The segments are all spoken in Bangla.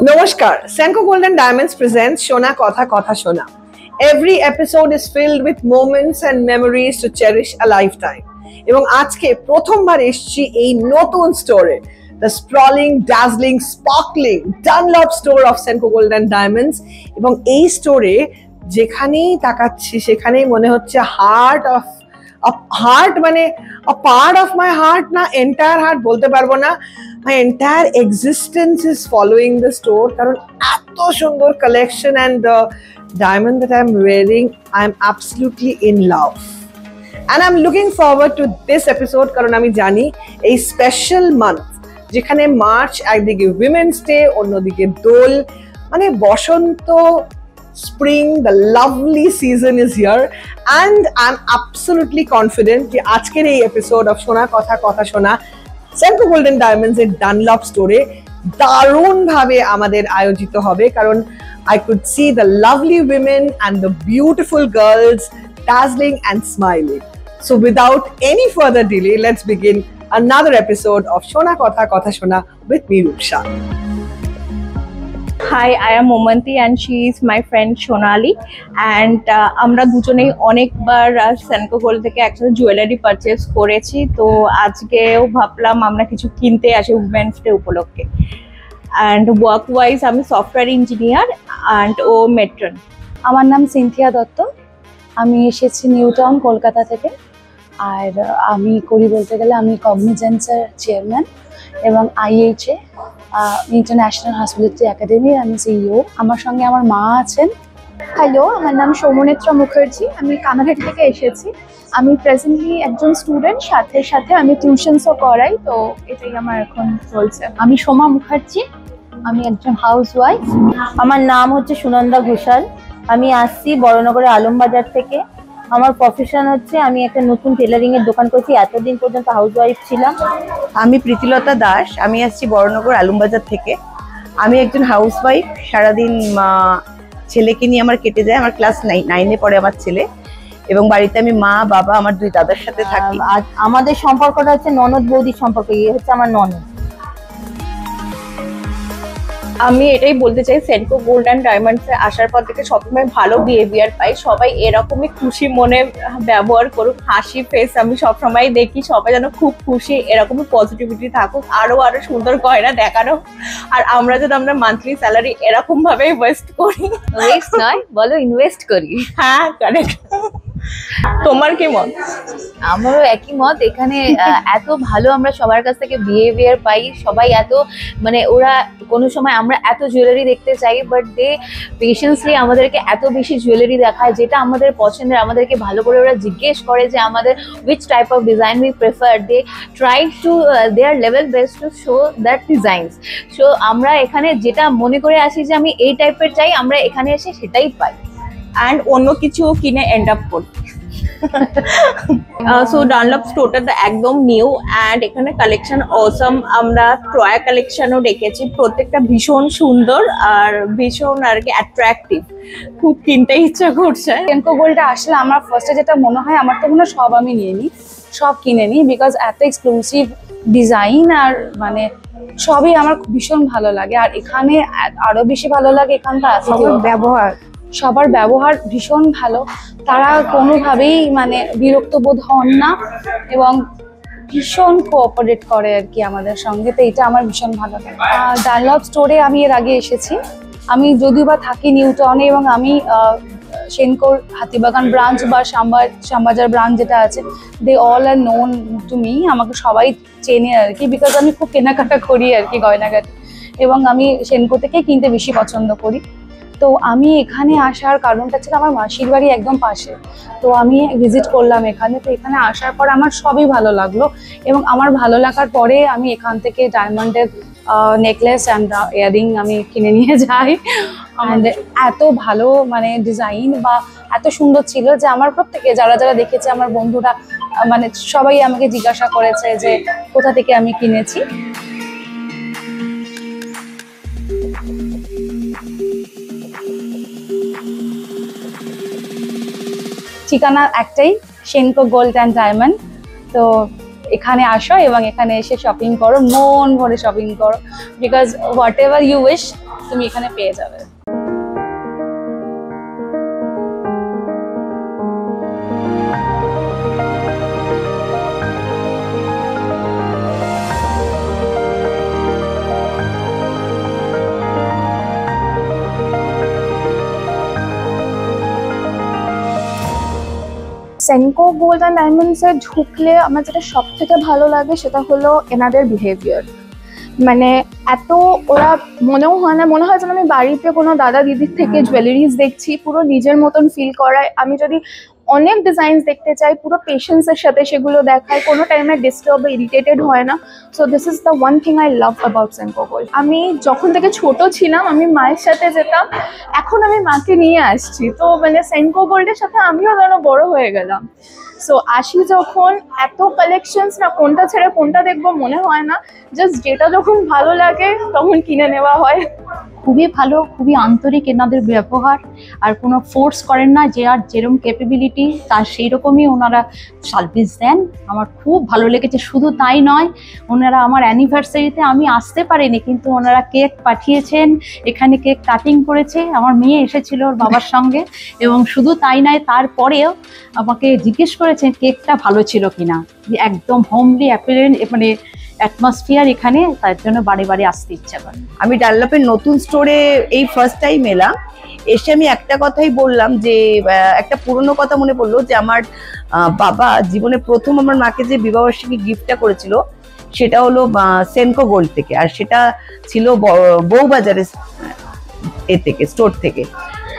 Namaskar. Senco Gold and Diamonds presents Shona Kotha Kotha Shona. Every episode is filled with moments and memories to cherish a lifetime. এবং আজকে প্রথমবার এসেছি এই নতুন স্টোরে, the sprawling, dazzling, sparkling Dunlop store of Senco Gold and Diamonds. এবং এই স্টোরে যেখানেই তাকাচ্ছি সেখানেই মনে হচ্ছে হার্ট মানে a part of my heart না entire heart বলতে পারবো না, my entire existence is following the store কারণ এত সুন্দর collection and the diamond that I'm wearing, I'm absolutely in love and I'm looking forward to this episode কারণ আমি জানি এই special month যেখানে মার্চ একদিকে উইমেন্স ডে অন্যদিকে দোল মানে বসন্ত spring, the lovely season is here and I'm absolutely confident যে আজকের এই episode of Shona Kotha Kotha Shona Senco Gold and Diamonds এর Dunlop store দারুণ ভাবে আমাদের আয়োজিত হবে কারণ I could see the lovely women and the beautiful girls dazzling and smiling. So without any further delay, let's begin another episode of Shona Kotha Kotha Shona with me, Rupsha. Hi, I am Momanti and she is my friend Shonali and আমরা দুজনেই অনেকবার Senco Gold থেকে একসাথে জুয়েলারি পারচেজ করেছি, তো আজকেও ভাবলাম আমরা কিছু কিনতে আসি উইমেন্স ডে উপলক্ষে। and work wise আমি সফটওয়্যার ইঞ্জিনিয়ার and ও মেট্রন। আমার নাম সিনথিয়া দত্ত, আমি এসেছি নিউ টাউন কলকাতা থেকে। আর আমি করি বলতে গেলে আমি কগনিজেন্সের চেয়ারম্যান এবং আইএইচএ ইন্টারন্যাশনাল হসপিটালিটি একাডেমির আমি সিইও। আমার সঙ্গে আমার মা আছেন। হ্যালো, আমার নাম সৌমনেত্রা মুখার্জি, আমি কানাঘাট থেকে এসেছি। আমি প্রেজেন্টলি একজন স্টুডেন্ট, সাথে সাথে আমি টিউশনসও করাই, তো এটাই আমার এখন চলছে। আমি সোমা মুখার্জি, আমি একজন হাউসওয়াইফ। আমার নাম হচ্ছে সুনন্দা ঘোষাল, আমি আসছি বড়নগরের আলমবাজার থেকে। আমার প্রফেশন হচ্ছে আমি একটা নতুন টেলারিং এর দোকান করেছি, এতদিন পর্যন্ত হাউসওয়াইফ ছিলাম। আমি প্রীতিলতা দাস, আমি আসছি বড়নগর আলমবাজার থেকে। আমি একজন হাউসওয়াইফ, সারাদিন ছেলেকে নিয়ে আমার কেটে যায়। আমার ক্লাস 9-এ পড়ে আমার ছেলে, এবং বাড়িতে আমি মা বাবা আমার 2 দাদার সাথে থাকি। আর আমাদের সম্পর্কটা হচ্ছে ননদ বৌদির সম্পর্ক, এই হচ্ছে আমার ননদ। আমি এটাই বলতে চাই, Senco Gold and Diamonds এ আসার পর থেকে সবসময় ভালো বিহেভিয়ার পাই। সবাই এরকমই খুশি মনে ব্যবহার করুক, হাসি ফেস আমি সবসময় দেখি। সবাই যেন খুব খুশি, এরকমই পজিটিভিটি থাকুক, আরো সুন্দর গয়না দেখানো। আর আমরা যেন আমরা মান্থলি স্যালারি এরকম ভাবে ওয়েস্ট করি, ওয়েস্ট নয় বলো, ইনভেস্ট করি। হ্যাঁ কারেক্ট। তোমার কি মত? আমারও একই মত। এখানে এত ভালো আমরা সবার কাছ থেকে বিহেভিয়ার পাই, সবাই এত মানে ওরা কোনো সময় আমরা এত জুয়েলারি দেখতে চাই, বাট দে পেশেন্সলি আমাদেরকে এত বেশি জুয়েলারি দেখায় যেটা আমাদের পছন্দের। আমাদেরকে ভালো করে ওরা জিজ্ঞেস করে যে আমাদের which type of design we prefer. They try to their level best to show that designs. So আমরা এখানে যেটা মনে করে আসি যে আমি এই টাইপের চাই, আমরা এখানে এসে সেটাই পাই and অন্য কিছু কিনে এন্ড আপ করি। সো ডানলপ স্টোরটা একদম নিউ অ্যান্ড এখানে কালেকশন অসম। আমরা ট্রয়া কালেকশনও রেখেছি, প্রত্যেকটা ভীষণ সুন্দর আর ভীষণ আর কি অ্যাট্রাকটিভ, খুব কিনতে ইচ্ছা করছে। Senco Gold আসলে আমার ফার্স্টে যেটা মনে হয়, আমার তো মনে হয় সব আমি নিয়ে নিই, সব কিনে নিই, বিকজ এত এক্সক্লুসিভ ডিজাইন আর মানে সবই আমার ভীষণ ভালো লাগে। আর এখানে আরো বেশি ভালো লাগে এখানকার সবার ব্যবহার ভীষণ ভালো। তারা কোনোভাবেই মানে বিরক্ত বোধ হন না এবং ভীষণ কোঅপারেট করে আর কি আমাদের সঙ্গে, তো এটা আমার ভীষণ ভালো লাগে। ডানলপ স্টোরে আমি এর আগে এসেছি, আমি যদিও বা থাকি নিউ টাউনে, এবং আমি সেনকোর হাতিবাগান ব্রাঞ্চ বা শ্যামবাজার ব্রাঞ্চ যেটা আছে, they all are known to me, আমাকে সবাই চেনে আর কি, বিকজ আমি খুব কেনাকাটা করি আর কি গয়নাগাটি, এবং আমি সেনকো থেকে কিনতে বেশি পছন্দ করি। তো আমি এখানে আসার কারণটা ছিল আমার মাসির বাড়ি একদম পাশে, তো আমি ভিজিট করলাম এখানে। তো এখানে আসার পর আমার সবই ভালো লাগলো, এবং আমার ভালো লাগার পরে আমি এখান থেকে ডায়মন্ডের নেকলেস অ্যান্ড ইয়ারিং আমি কিনে নিয়ে যাই। অ্যান্ড এত ভালো মানে ডিজাইন বা এত সুন্দর ছিল যে আমার প্রত্যেকে যারা যারা দেখেছে আমার বন্ধুরা মানে সবাই আমাকে জিজ্ঞাসা করেছে যে কোথা থেকে আমি কিনেছি। ঠিকানা একটাই, সেনকো গোল্ড অ্যান্ড ডায়মন্ড। তো এখানে আসো এবং এখানে এসে শপিং করো, মন ভরে শপিং করো, because whatever you wish তুমি এখানে পেয়ে যাবে। সেনকো গোল্ড অ্যান্ড ডায়মন্ডসে ঢুকলে আমার যেটা সব থেকে ভালো লাগে সেটা হলো এনাদের বিহেভিয়ার। মানে এত ওরা মনেও হয় না, মনে হয় যেন আমি বাড়িতে কোনো দাদা দিদির থেকে জুয়েলারিজ দেখছি, পুরো নিজের মতন ফিল করায়। আমি যদি অনেক ডিজাইনস দেখতে চাই পুরো পেশেন্সের সাথে সেগুলো দেখায়, কোনো টাইমে ডিস্টার্ব বা ইরিটেটেড হয় না। So this is the one thing I love about Senco gold. আমি যখন থেকে ছোট ছিলাম আমি মায়ের সাথে যেতাম, এখন আমি মাকে নিয়ে আসছি, তো মানে সেনকো গোল্ডের সাথে আমিও যেন বড় হয়ে গেলাম। সো আসি যখন এত কালেকশনস, না কোনটা ছেড়ে কোনটা দেখবো মনে হয় না, জাস্ট যেটা যখন ভালো লাগে তখন কিনে নেওয়া হয়। খুবই ভালো, খুবই আন্তরিক এনাদের ব্যবহার, আর কোনো ফোর্স করেন না, যে আর যেরকম ক্যাপাবিলিটি তার সেই রকমই ওনারা সার্ভিস দেন। আমার খুব ভালো লেগেছে। শুধু তাই নয়, ওনারা আমার অ্যানিভার্সারিতে আমি আসতে পারিনি, কিন্তু ওনারা কেক পাঠিয়েছেন, এখানে কেক কাটিং করেছে, আমার মেয়ে এসেছিল ওর বাবার সঙ্গে, এবং শুধু তাই নয় তারপরেও আমাকে জিজ্ঞেস করেছেন কেকটা ভালো ছিল কিনা। একদম হোমলি অ্যাপিয়ারেন্স, মানে অ্যাটমসফিয়ার এখানে, তার জন্য বারে বারে আসতে ইচ্ছা করে। আমি ডানলপের নতুন স্টোরে এই ফার্স্ট টাইম এলাম, এসে আমি একটা কথাই বললাম যে একটা পুরনো কথা মনে পড়লো যে আমার বাবা জীবনে প্রথম আমার মাকে যে বিবাহবার্ষিকী গিফটটা করেছিল সেটা হলো সেনকো গোল্ড থেকে, আর সেটা ছিল বউবাজারের থেকে স্টোর থেকে।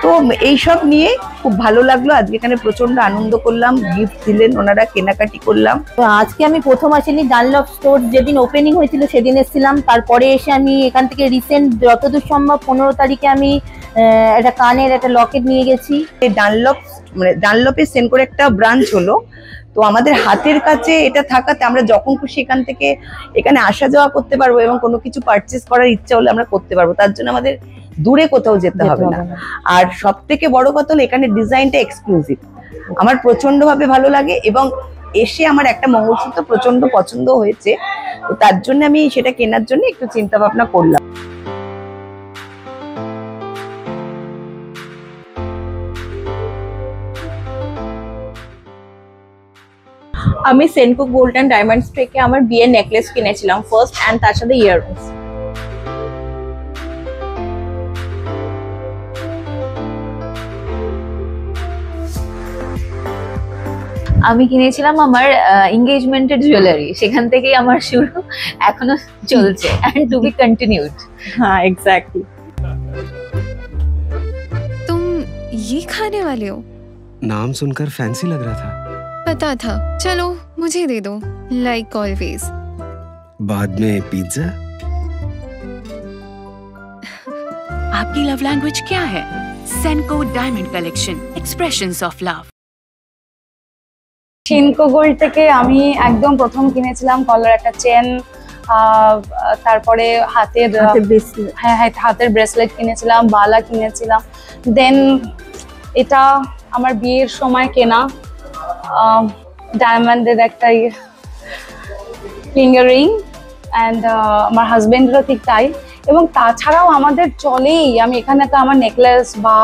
তো এইসব নিয়ে খুব ভালো লাগলো। আজকে এখানে প্রচন্ড আনন্দ করলাম, গিফট দিলেন ওনারা, কেনাকাটি করলাম। তো আজকে আমি প্রথম আসিনি, ডানলপ স্টোর যেদিন ওপেনিং হয়েছিল সেদিন এসেছিলাম। তারপরে এসে আমি এখান থেকে রিসেন্ট যতদূর সম্ভব 15 তারিখে আমি একটা কানের একটা লকেট নিয়ে গেছি। ডানলপ মানে ডানলপের সেনকোর একটা ব্রাঞ্চ হলো, তো আমাদের হাতের কাছে এটা থাকাতে আমরা যখন খুশি এখান থেকে এখানে আসা যাওয়া করতে পারবো, এবং কোনো কিছু পারচেস করার ইচ্ছা হলে আমরা করতে পারবো। তার জন্য আমাদের দূরে কোথাও যেতে হবে না। আর সব থেকে বড় কথা হলো এখানে ডিজাইনটা এক্সক্লুসিভ, আমার প্রচন্ড ভাবে ভালো লাগে, এবং এসে আমার একটা মঙ্গলসূত্র প্রচন্ড পছন্দ হয়েছে, তো তার জন্য আমি সেটা কেনার জন্য একটু চিন্তা ভাবনা করলাম। আমি সেনকো গোল্ড অ্যান্ড ডায়মন্ডস থেকে আমার বিয়ের নেকলেস কিনেছিলাম ফার্স্ট, অ্যান্ড তার সাথে ইয়াররিংস। আমি কিনেছিলাম আমার এঙ্গেজমেন্টের জুয়েলারি, সেখান থেকেই আমার শুরু, এখনো চলছে, এন্ড টু বি কন্টিনিউড। হ্যাঁ, এক্স্যাক্টলি। तुम ये खाने वाले हो? नाम सुनकर फैंसी लग रहा था। पता था, चलो मुझे दे दो, लाइक ऑलवेज। बाद में पिज्जा। आपकी लव लैंग्वेज क्या है? Senco diamond collection, expressions of love. Senco gold থেকে আমি একদম প্রথম কিনেছিলাম কলার একটা চেন, তারপরে হাতের ব্রেসলেট কিনেছিলাম, বালা কিনেছিলাম। দেন এটা আমার বিয়ের সময় কেনা ডায়মন্ডের একটা ফিঙ্গার রিং, অ্যান্ড আমার হাজবেন্ডেরও ঠিক তাই। এবং তাছাড়াও আমাদের চলেই, আমি এখানে তো আমার নেকলেস বা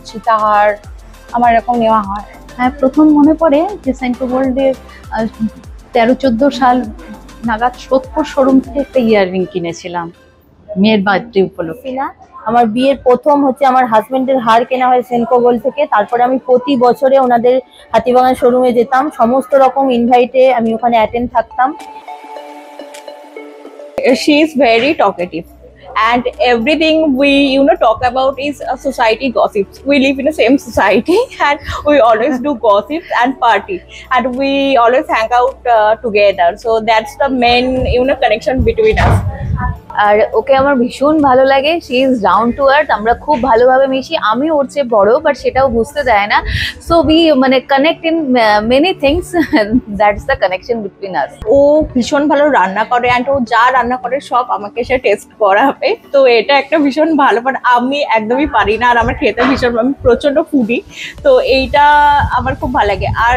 সীতাহার আমার এরকম নেওয়া হয়। হ্যাঁ, প্রথম মনে পড়ে যে সেনকো গোল্ডের 13-14 সাল নাগাদ সোদপুর শোরুম থেকে একটা ইয়াররিং কিনেছিলাম মেয়ের বার্থডে উপলক্ষে। আমার বিয়ের প্রথম হচ্ছে আমার হাজবেন্ডের হার কেনা হয় সেনকো গোল্ড থেকে। তারপরে আমি প্রতি বছরে ওনাদের হাতিবাগান শোরুমে যেতাম, সমস্ত রকম ইনভাইটে আমি ওখানে অ্যাটেন্ড থাকতাম। She is very talkative, and everything we talk about is society gossips. We live in the same society and we always do gossips and party, and we always hang out together, so that's the main connection between us. আর ওকে আমার ভীষণ ভালো লাগে, she is down to earth, আমরা খুব ভালোভাবে মিশি। আমি ওর চেয়ে বড়, বাট সেটাও বুঝতে দেয় না। সো উই মানে connect in many things, that's the connection between us. ও ভীষণ ভালো রান্না করে, অ্যান্ড ও যা রান্না করে সব আমাকে সে টেস্ট করাবে, তো এটা একটা ভীষণ ভালো। বাট আমি একদমই পারি না, আর আমার খেতে ভীষণ, আমি প্রচন্ড ফুডি, তো এইটা আমার খুব ভালো লাগে। আর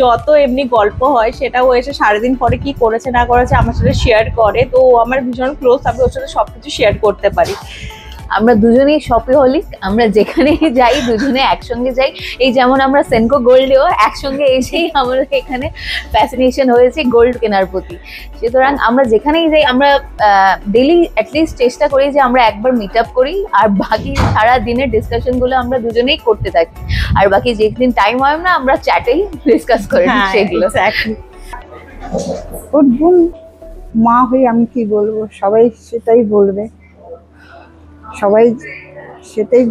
যত এমনি গল্প হয় সেটা ও এসে সারাদিন পরে কি করেছে না করেছে আমার সাথে শেয়ার করে, তো ও আমার ভীষণ ক্লোজ, আমি ওর সাথে সবকিছু শেয়ার করতে পারি। আমরা দুজনেই শপিহলিক, আমরা যেখানেই যাই দুজনে একসঙ্গে যাই। এই যেমন আমরা সেনকো গোল্ডেও একসঙ্গে এসেই আমাদের এখানে ফ্যাসিনেশন হয়েছে গোল্ড কেনার প্রতি। সুতরাং আমরা যেখানেই যাই আমরা ডেইলি অ্যাটলিস্ট চেষ্টা করি যে আমরা একবার মিট আপ করি, আর বাকি সারা দিনের ডিসকাশনগুলো আমরা দুজনেই করতে থাকি, আর বাকি যেদিন টাইম হয় না আমরা চ্যাটেই ডিসকাস করি সেগুলো। ওর বোন মা হয়ে আমি কি বলবো, সবাই সেটাই বলবে, সবাই সেটাই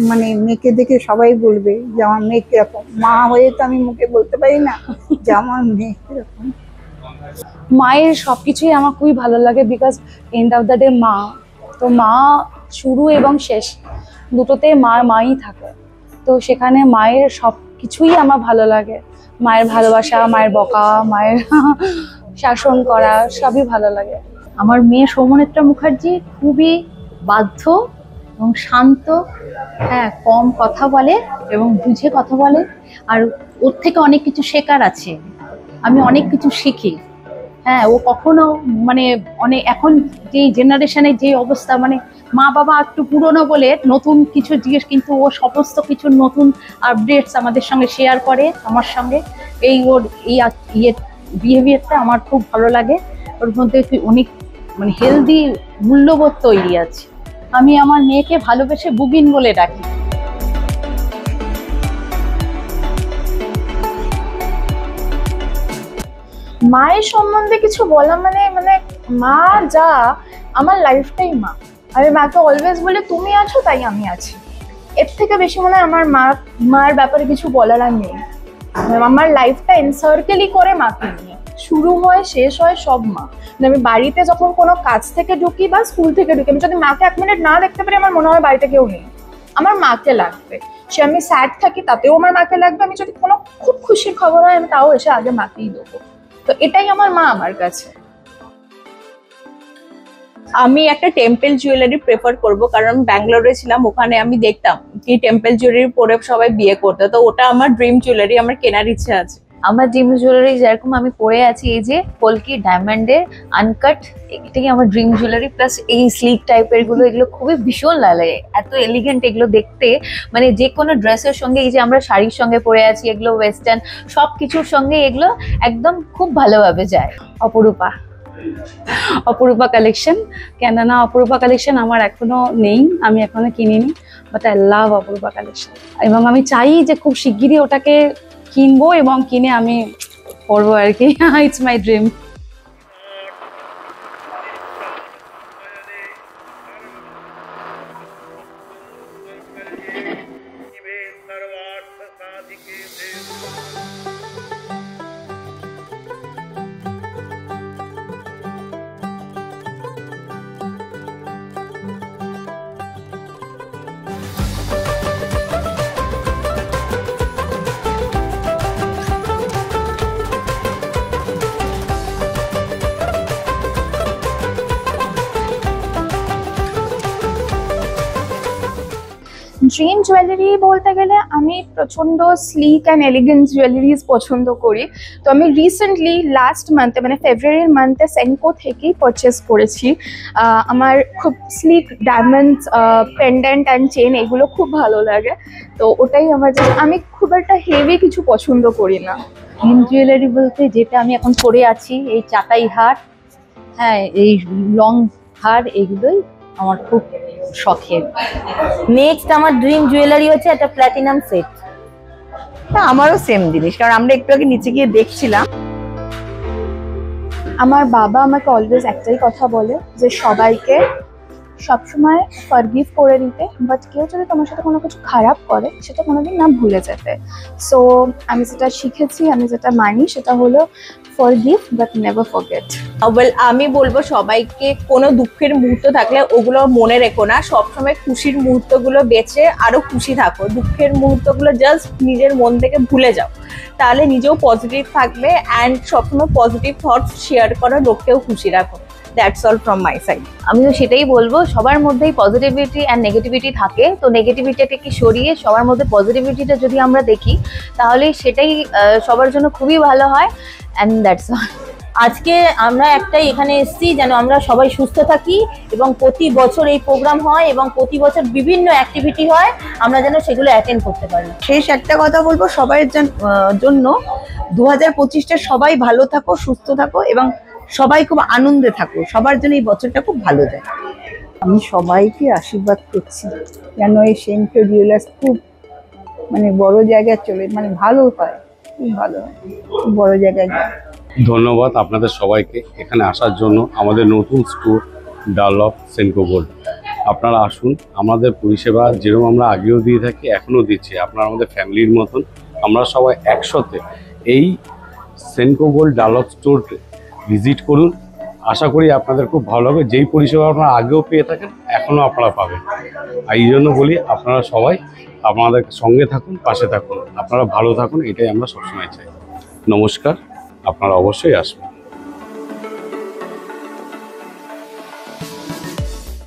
মানে মেয়েকে দেখে সবাই বলবে যে আমার মেয়ে কিরকম। মা হয়ে তো আমি মুখে বলতে পারি না যে আমার মেয়ে কিরকম। মায়ের সবকিছুই আমার খুবই ভালো লাগে, because end of the day মা, তো মা শুরু এবং শেষ দুটোতে মাই থাকে, তো সেখানে মায়ের সব কিছুই আমার ভালো লাগে। মায়ের ভালোবাসা, মায়ের বকা, মায়ের শাসন করা সবই ভালো লাগে। আমার মেয়ে সৌমনেত্রা মুখার্জি খুবই বাধ্য এবং শান্ত, হ্যাঁ, কম কথা বলে এবং বুঝে কথা বলে, আর ওর থেকে অনেক কিছু শেখার আছে, আমি অনেক কিছু শিখি। হ্যাঁ, ও কখনো মানে অনেক এখন যেই জেনারেশনের যে অবস্থা, মানে মা বাবা একটু পুরনো বলে নতুন কিছু জিজ্ঞেস, কিন্তু ও সমস্ত কিছু নতুন আপডেটস আমাদের সঙ্গে শেয়ার করে আমার সঙ্গে। এই ওর এই বিহেভিয়ারটা আমার খুব ভালো লাগে, ওর মধ্যে অনেক মানে হেলদি মূল্যবোধ তৈরি আছে। আমি আমার মেয়েকে ভালোবেসে বুবিন বলে ডাকি। মায়ের সম্বন্ধে কিছু বলা মানে মা যা, আমার লাইফটাই মা। আমি মাকে অলওয়েজ বলে তুমি আছো তাই আমি আছি, এর থেকে বেশি মনে হয় আমার মার ব্যাপারে কিছু বলার আর নেই। আমার লাইফটা এনসার্কেলই করে মাকে নিয়ে, শুরু হয় শেষ হয় সব মা। আমি বাড়িতে যখন কোনো কাজ থেকে ঢুকি বা স্কুল থেকে ঢুকি, আমি যদি মাকে 1 মিনিট না দেখতে পারি আমার মনে হয় বাড়িতে কেউ নেই, আমার মাকে লাগবে। সে আমি স্যাড থাকি তাতেও আমার মাকে লাগবে, আমি যদি কোনো খুব খুশির খবর হয় আমি তাও এসে আগে মাকেই দেবো। তো এটাই আমার মা আমার কাছে। আমি একটা টেম্পল জুয়েলারি প্রেফার করব, কারণ আমি ব্যাঙ্গালোরে ছিলাম, ওখানে আমি দেখতাম কি টেম্পল জুয়েলারি পরে সবাই বিয়ে করতো, তো ওটা আমার ড্রিম জুয়েলারি, আমার কেনার ইচ্ছে আছে। আমার ড্রিম জুয়েলারি যেরকম আমি পরে আছি, এই যে কলকি ডায়মন্ডের আনকাট, এটাই আমার ড্রিম জুয়েলারি। প্লাস এই স্লিক টাইপের গুলো, এগুলো খুবই ভীষণ লাগে, এত এলিগেন্ট এগুলো দেখতে, মানে যে কোনো ড্রেসের সঙ্গে, এই যে আমরা শাড়ির সঙ্গে পরে আছি এগুলো ওয়েস্টার্ন সব কিছুর সঙ্গে এগুলো একদম খুব ভালোভাবে যায়। অপরূপা কালেকশন, কেননা অপরূপা কালেকশন আমার এখনো নেই, আমি এখনো কিনিনি, বাট আই লাভ অপরূপা কালেকশন, এবং আমি চাই যে খুব শিগগিরই ওটাকে কিনবো এবং কিনে আমি পরবো আর কি। It's my dream. Dream jewellery বলতে গেলে আমি প্রচন্ড স্লিক অ্যান্ড এলিগেন্ট জুয়েলারিজ পছন্দ করি। তো আমি রিসেন্টলি লাস্ট মান্থে মানে ফেব্রুয়ারির মান্থে সেনকো থেকেই পারচেস করেছি। আমার খুব slick diamonds pendant and chain এগুলো খুব ভালো লাগে, তো ওটাই আমার, আমি খুব একটা হেভি কিছু পছন্দ করি না। ড্রিম জুয়েলারি বলতে যেটা আমি এখন পরে আছি, এই চাটাই হার, হ্যাঁ, এই লং হার, এগুলোই আমার খুব শখের। নেক্সট আমার ড্রিম জুয়েলারি হচ্ছে একটা প্ল্যাটিনাম সেট। না, আমারও সেম জিনিস, কারণ আমরা একটু আগে নিচে গিয়ে দেখছিলাম। আমার বাবা আমাকে অলওয়েজ একটাই কথা বলে যে সবাইকে সবসময় ফরগিভ করে দিতে, বাট কেউ যদি তোমার সাথে কোনো কিছু খারাপ করে সেটা কোনোদিন না ভুলে যেতে। সো আমি যেটা শিখেছি, আমি যেটা মানি সেটা হলো ফরগিভ বাট নেভার ফরগেট। আমি বলবো সবাইকে কোনো দুঃখের মুহূর্ত থাকলে ওগুলো মনে রেখো না, সবসময় খুশির মুহূর্তগুলো বেঁচে আরো খুশি থাকো। দুঃখের মুহূর্তগুলো জাস্ট নিজের মন থেকে ভুলে যাও, তাহলে নিজেও পজিটিভ থাকবে, অ্যান্ড সবসময় পজিটিভ থটস শেয়ার করো, লোককেও খুশি রাখো। That's all from my side. আমি তো সেটাই বলবো, সবার মধ্যেই পজিটিভিটি অ্যান্ড নেগেটিভিটি থাকে, তো নেগেটিভিটিটাকে সরিয়ে সবার মধ্যে পজিটিভিটিটা যদি আমরা দেখি তাহলে সেটাই সবার জন্য খুবই ভালো হয়। And that's all. আজকে আমরা একটাই এখানে এসেছি যেন আমরা সবাই সুস্থ থাকি এবং প্রতি বছর এই প্রোগ্রাম হয় এবং প্রতি বছর বিভিন্ন অ্যাক্টিভিটি হয়, আমরা যেন সেগুলো অ্যাটেন্ড করতে পারি। শেষ একটা কথা বলবো সবার জন্য, 2025টা সবাই ভালো থাকো, সুস্থ থাকো এবং সবাই খুব আনন্দে থাকো, সবার জন্য এই বছরটা খুব ভালো যায়। আমি সবাইকে আশীর্বাদ করছি যেন এই সেন্টো জুয়েলার্স খুব মানে বড় জায়গায় চলে, মানে ভালো হয়, খুব ভালো হয়, খুব বড় জায়গায় যায়। ধন্যবাদ আপনাদের সবাইকে এখানে আসার জন্য। আমাদের নতুন স্টোর ডানলপ সেনকো গোল্ড, আপনারা আসুন। আমাদের পরিষেবা যেরকম আমরা আগেও দিয়ে থাকি এখনও দিচ্ছি, আপনারা আমাদের ফ্যামিলির মতন। আমরা সবাই একসাথে এই সেনকো গোল্ড ডানলপ স্টোরকে ভিজিট করুন, আশা করি আপনাদের খুব ভালো হবে। যেই পরিষেবা আপনারা আগেও পেয়ে থাকেন এখনও আপনারা পাবেন। আর এই জন্য বলি আপনারা সবাই আপনাদের সঙ্গে থাকুন, পাশে থাকুন, আপনারা ভালো থাকুন, এটাই আমরা সবসময় চাই। নমস্কার, আপনারা অবশ্যই আসবেন।